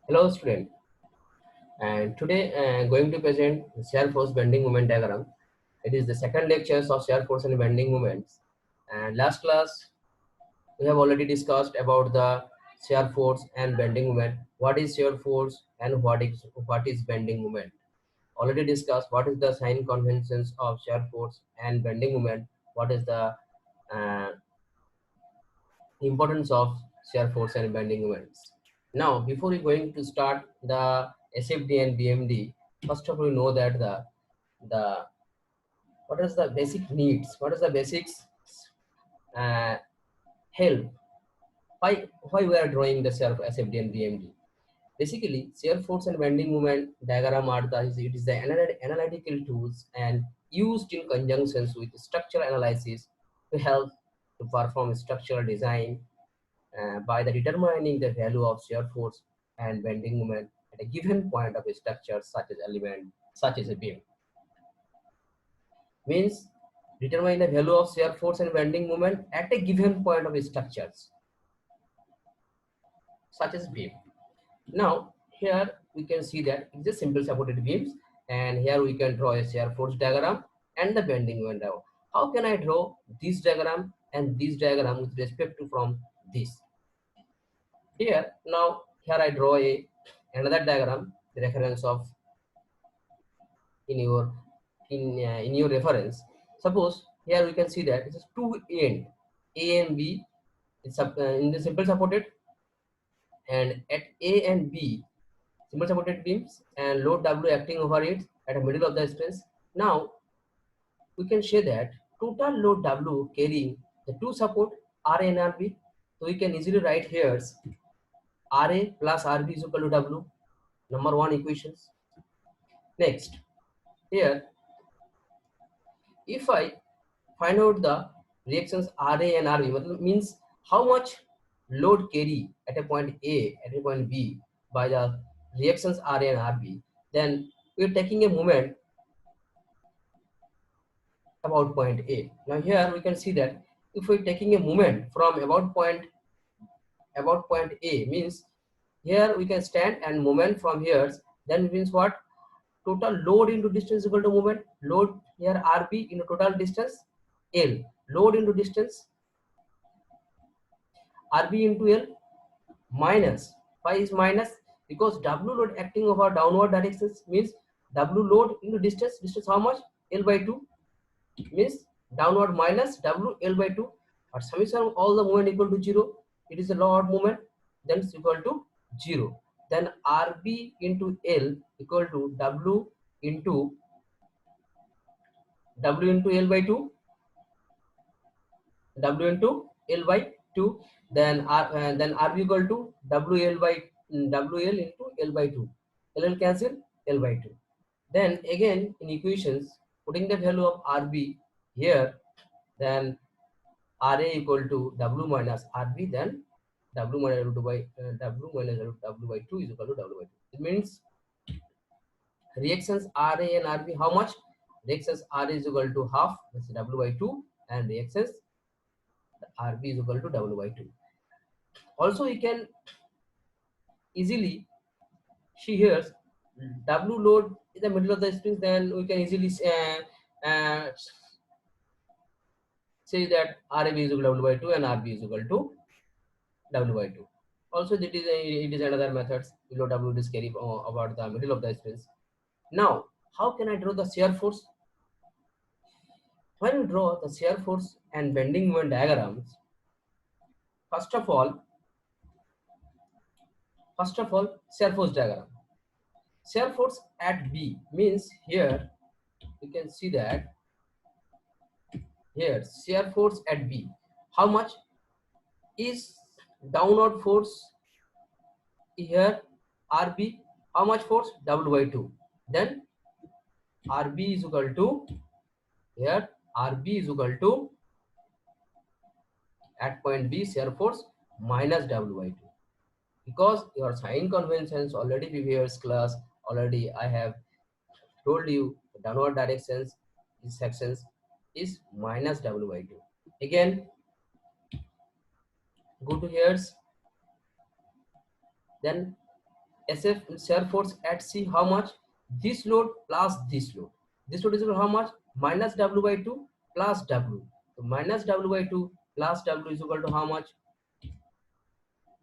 Hello student, and today going to present shear force bending moment diagram. It is the second lectures of shear force and bending moments. And last class we have already discussed about the shear force and bending moment. What is shear force and what is bending moment? Already discussed what is the sign conventions of shear force and bending moment. What is the uh, importance of shear force and bending moments. Now, before we going to start the SFD and BMD, first of all, we know that the what is the basic needs, what is the basics uh, help. Why we are drawing the shear SFD and BMD? Basically, shear force and bending moment diagram are it is the analytical tools and used in conjunction with structural analysis to help to perform structural design by the determining the value of shear force and bending moment at a given point of a structure such as element such as a beam. Means determine the value of shear force and bending moment at a given point of a structures such as beam. Now here we can see that it's a simple supported beams, and here we can draw a shear force diagram and the bending moment diagram. How can I draw this diagram and this diagram with respect to from this? Here now here I draw a another diagram, the reference of in your in your reference. Suppose here we can see that it is two end A and B. It's in the simple supported, and at A and B simple supported beams and load W acting over it at the middle of the space. Now we can say that total load W carrying the two support RA and RB. So we can easily write here RA plus RB is equal to W. Number one equations. Next, here if I find out the reactions RA and RB, means how much load carry at a point A at a point B by the reactions RA and RB, then we are taking a moment about point A. Now here we can see that if we are taking a moment from about point A, means here we can stand and moment from here, then means what? Total load into distance equal to moment. Load here RB into total distance L. Load into distance RB into L minus. Why is minus? Because W load acting over downward directions means W load into distance. Distance how much? L by 2 means downward minus W L by 2. But summation of all the moment equal to 0. It is a law of moment. Then it's equal to 0. Then RB into L equal to W into L by 2, W into L by 2, then RB equal to WL by WL into L by 2. LL cancel L by 2. Then again in equations, putting the value of RB here, then RA equal to W minus RB, then W minus W by W minus W by 2 is equal to W by 2. It means reactions RA and RB how much? Reactions RA is equal to half, that's W by 2, and reactions RB is equal to W by 2. Also, you can easily see here W load in the middle of the springs, then we can easily say that RAB is equal to W by 2 and RB is equal to W by 2. Also, it is another method below W is carry about the middle of the springs. Now, how can I draw the shear force? When you draw the shear force and bending moment diagrams, first of all, shear force diagram. Shear force at B means here you can see that here shear force at B. How much is downward force here RB? How much force? W by 2. Then RB is equal to here RB is equal to at point B shear force minus W by 2. Because your sign conventions already previous class already I have told you the downward directions is sections is minus W by 2. Again go to here, then SF shear force at C, how much? This load plus this load. This load is equal to how much? Minus W by 2 plus W. So minus W by 2 plus W is equal to how much? Is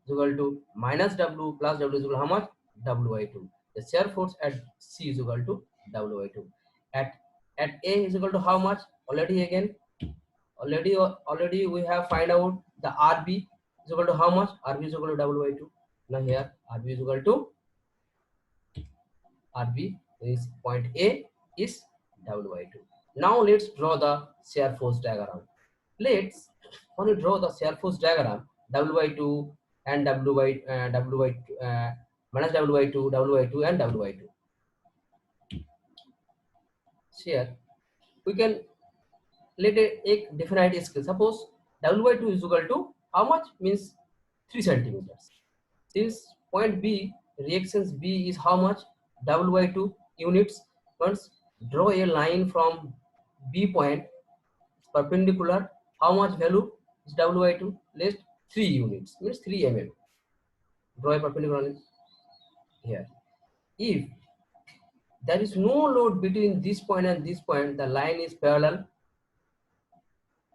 equal to minus W plus W is equal to how much? W by 2. The shear force at C is equal to W by 2. At A is equal to how much? Already we have find out the RB is equal to how much? RB is equal to W by 2. Now here RB is equal to RB is point A is W by 2. Now let's draw the shear force diagram. Let's when we draw the shear force diagram, W by 2 and W by minus W by 2, W by 2 and W by 2. Here we can let a definite scale. Suppose W by 2 is equal to how much? Means 3 centimeters. Since point B, reactions B is how much? W by 2 units. Once draw a line from B point perpendicular. How much value is W by 2? Let's 3 units, means 3 mm. Draw a perpendicular line here. If there is no load between this point and this point, the line is parallel.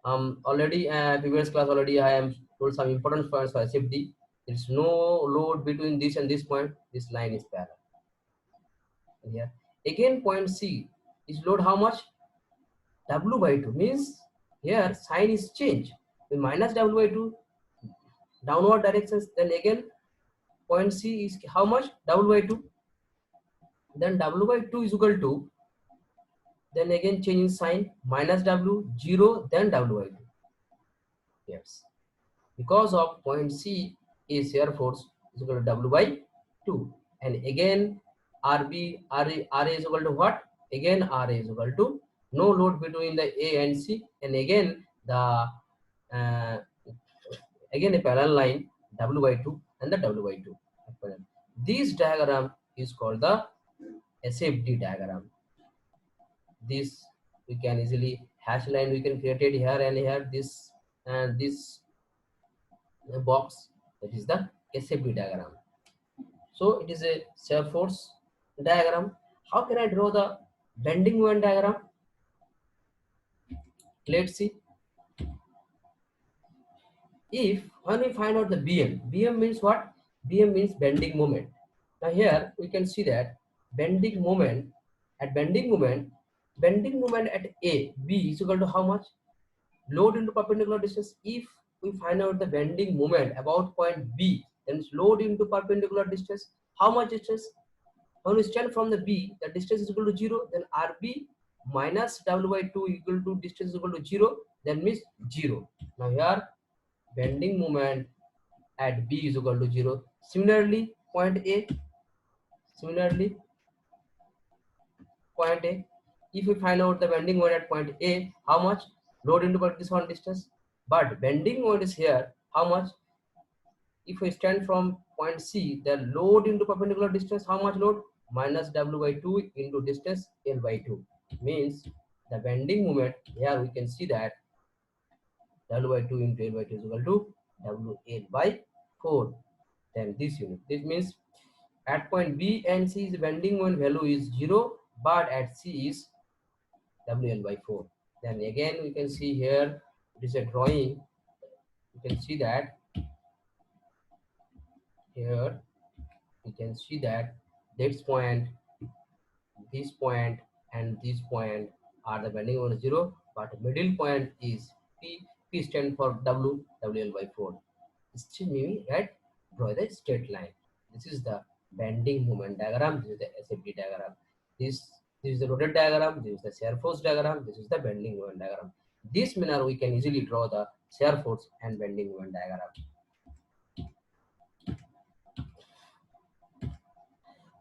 Already previous class already I am told some important points for SFD. There is no load between this and this point. This line is parallel. Here again point C is load how much? W by 2 means here sign is change. The minus W by 2 downward directions. Then again point C is how much? W by 2. Then W by 2 is equal to, then again change in sign, minus W 0, then W by 2. Yes, because of point C is shear force is equal to W by 2, and again RA is equal to what? Again RA is equal to no load between the A and C, and again the again a parallel line W by 2 and the W by 2. This diagram is called the SFD diagram. This we can easily hash line we can create it here and here, this and this box, that is the SFD diagram. So it is a shear force diagram. How can I draw the bending moment diagram? Let's see. If when we find out the BM means what? BM means bending moment. Now here we can see that bending moment at A, B is equal to how much? Load into perpendicular distance. If we find out the bending moment about point B, then it's load into perpendicular distance. How much distance? When we stand from the B, the distance is equal to 0, then RB minus W by 2 equal to distance is equal to 0, then means 0. Now here bending moment at B is equal to 0. Similarly, point A, if we find out the bending moment at point A, how much? Load into this one distance. But bending moment is here, how much? If we stand from point C, the load into perpendicular distance, how much load? Minus W by 2 into distance L by 2. Means the bending moment, here we can see that W by 2 into L by 2 is equal to WL by 4. Then this unit. This means at point B and C, the bending moment value is 0, but at C is WL by 4. Then again we can see here, it is a drawing. You can see that here we can see that this point and this point are the bending moment 0, but middle point is P. P stand for WL by 4. Still meaning right, draw the straight line. This is the bending moment diagram. This is the SFD diagram. This is the rotor diagram. This is the shear force diagram. This is the bending moment diagram. This manner we can easily draw the shear force and bending moment diagram.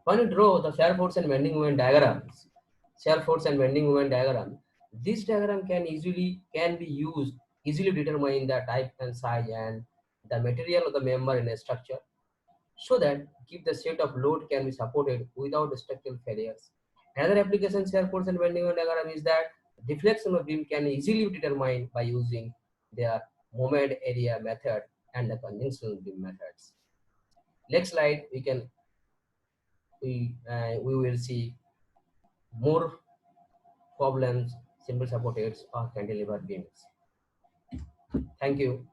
When you draw the shear force and bending moment diagrams, this diagram can be used easily determine the type and size and the material of the member in a structure, so that if the set of load can be supported without structural failures. Another application shear force and bending moment diagram is that deflection of beam can easily be determined by using their moment area method and the conventional beam methods. Next slide we can we will see more problems, simple supported or cantilever beams. Thank you.